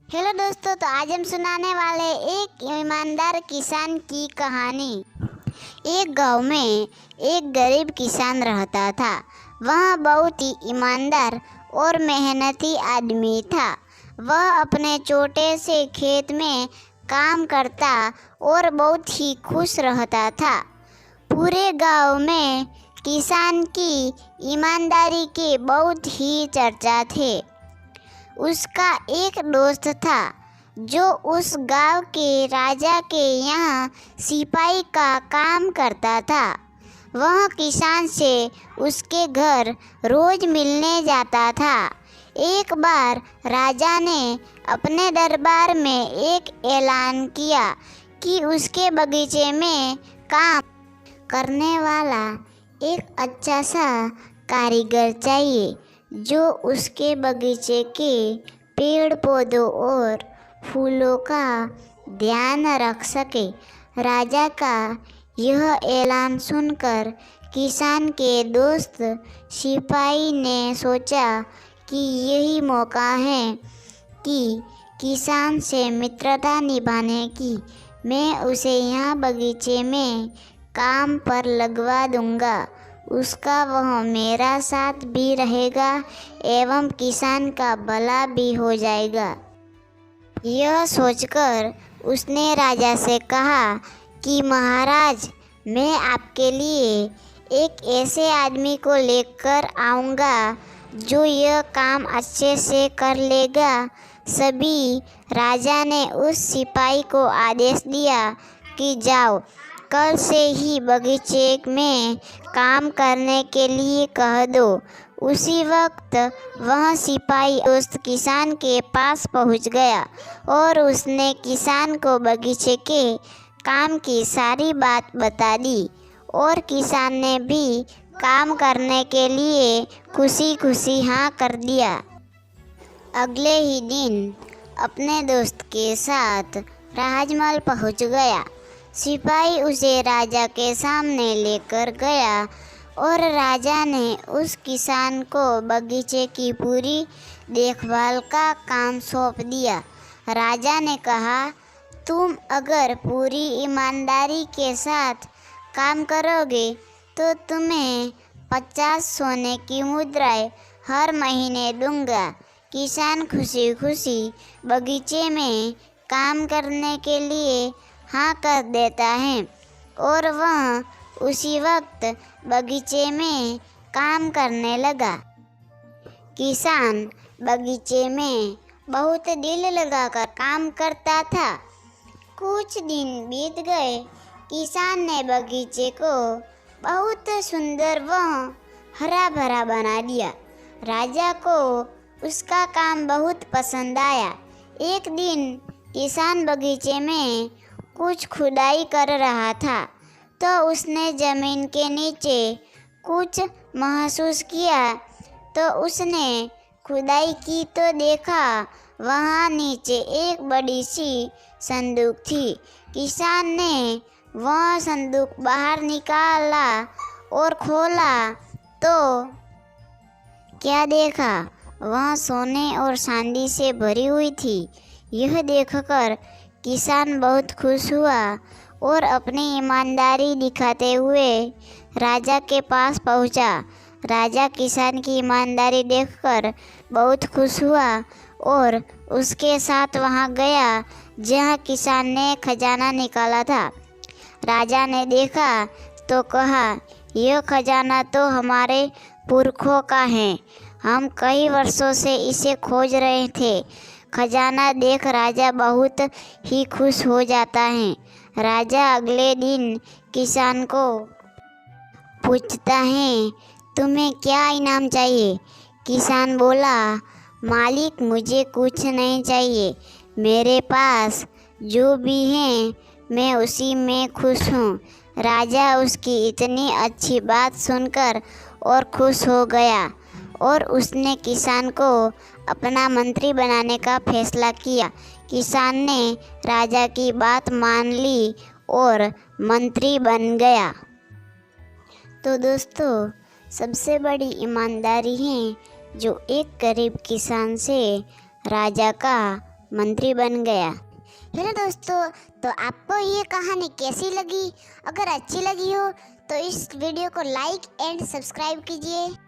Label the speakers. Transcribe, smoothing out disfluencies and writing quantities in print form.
Speaker 1: Hello दोस्तों, तो आज हम सुनाने वाले एक ईमानदार किसान की कहानी। एक गांव में एक गरीब किसान रहता था। वह बहुत ही ईमानदार और मेहनती आदमी था। वह अपने छोटे से खेत में काम करता और बहुत ही खुश रहता था। पूरे गांव में किसान की ईमानदारी के बहुत ही चर्चा थे। उसका एक दोस्त था जो उस गांव के राजा के यहाँ सिपाही का काम करता था। वह किसान से उसके घर रोज मिलने जाता था। एक बार राजा ने अपने दरबार में एक ऐलान किया कि उसके बगीचे में काम करने वाला एक अच्छा सा कारीगर चाहिए जो उसके बगीचे के पेड़ पौधों और फूलों का ध्यान रख सके। राजा का यह ऐलान सुनकर किसान के दोस्त सिपाही ने सोचा कि यही मौका है कि किसान से मित्रता निभाने की। मैं उसे यहाँ बगीचे में काम पर लगवा दूंगा। उसका वह मेरा साथ भी रहेगा एवं किसान का भला भी हो जाएगा। यह सोचकर उसने राजा से कहा कि महाराज, मैं आपके लिए एक ऐसे आदमी को लेकर आऊँगा जो यह काम अच्छे से कर लेगा। सभी राजा ने उस सिपाही को आदेश दिया कि जाओ, कल से ही बगीचे में काम करने के लिए कह दो। उसी वक्त वह सिपाही दोस्त किसान के पास पहुंच गया और उसने किसान को बगीचे के काम की सारी बात बता दी और किसान ने भी काम करने के लिए खुशी खुशी हाँ कर दिया। अगले ही दिन अपने दोस्त के साथ राजमहल पहुंच गया। सिपाही उसे राजा के सामने लेकर गया और राजा ने उस किसान को बगीचे की पूरी देखभाल का काम सौंप दिया। राजा ने कहा, तुम अगर पूरी ईमानदारी के साथ काम करोगे तो तुम्हें 50 सोने की मुद्राएं हर महीने दूंगा। किसान खुशी खुशी बगीचे में काम करने के लिए हाँ कर देता है और वह उसी वक्त बगीचे में काम करने लगा। किसान बगीचे में बहुत दिल लगाकर काम करता था। कुछ दिन बीत गए। किसान ने बगीचे को बहुत सुंदर व हरा भरा बना दिया। राजा को उसका काम बहुत पसंद आया। एक दिन किसान बगीचे में कुछ खुदाई कर रहा था तो उसने ज़मीन के नीचे कुछ महसूस किया। तो उसने खुदाई की तो देखा वहाँ नीचे एक बड़ी सी संदूक थी। किसान ने वह संदूक बाहर निकाला और खोला तो क्या देखा, वह सोने और चांदी से भरी हुई थी। यह देखकर किसान बहुत खुश हुआ और अपनी ईमानदारी दिखाते हुए राजा के पास पहुंचा। राजा किसान की ईमानदारी देखकर बहुत खुश हुआ और उसके साथ वहां गया जहां किसान ने खजाना निकाला था। राजा ने देखा तो कहा, यह खजाना तो हमारे पुरखों का है। हम कई वर्षों से इसे खोज रहे थे। खजाना देख राजा बहुत ही खुश हो जाता है। राजा अगले दिन किसान को पूछता है, तुम्हें क्या इनाम चाहिए? किसान बोला, मालिक, मुझे कुछ नहीं चाहिए। मेरे पास जो भी है मैं उसी में खुश हूँ। राजा उसकी इतनी अच्छी बात सुनकर और खुश हो गया और उसने किसान को अपना मंत्री बनाने का फैसला किया। किसान ने राजा की बात मान ली और मंत्री बन गया। तो दोस्तों, सबसे बड़ी ईमानदारी है जो एक गरीब किसान से राजा का मंत्री बन गया। हेलो दोस्तों, तो आपको ये कहानी कैसी लगी? अगर अच्छी लगी हो तो इस वीडियो को लाइक एंड सब्सक्राइब कीजिए।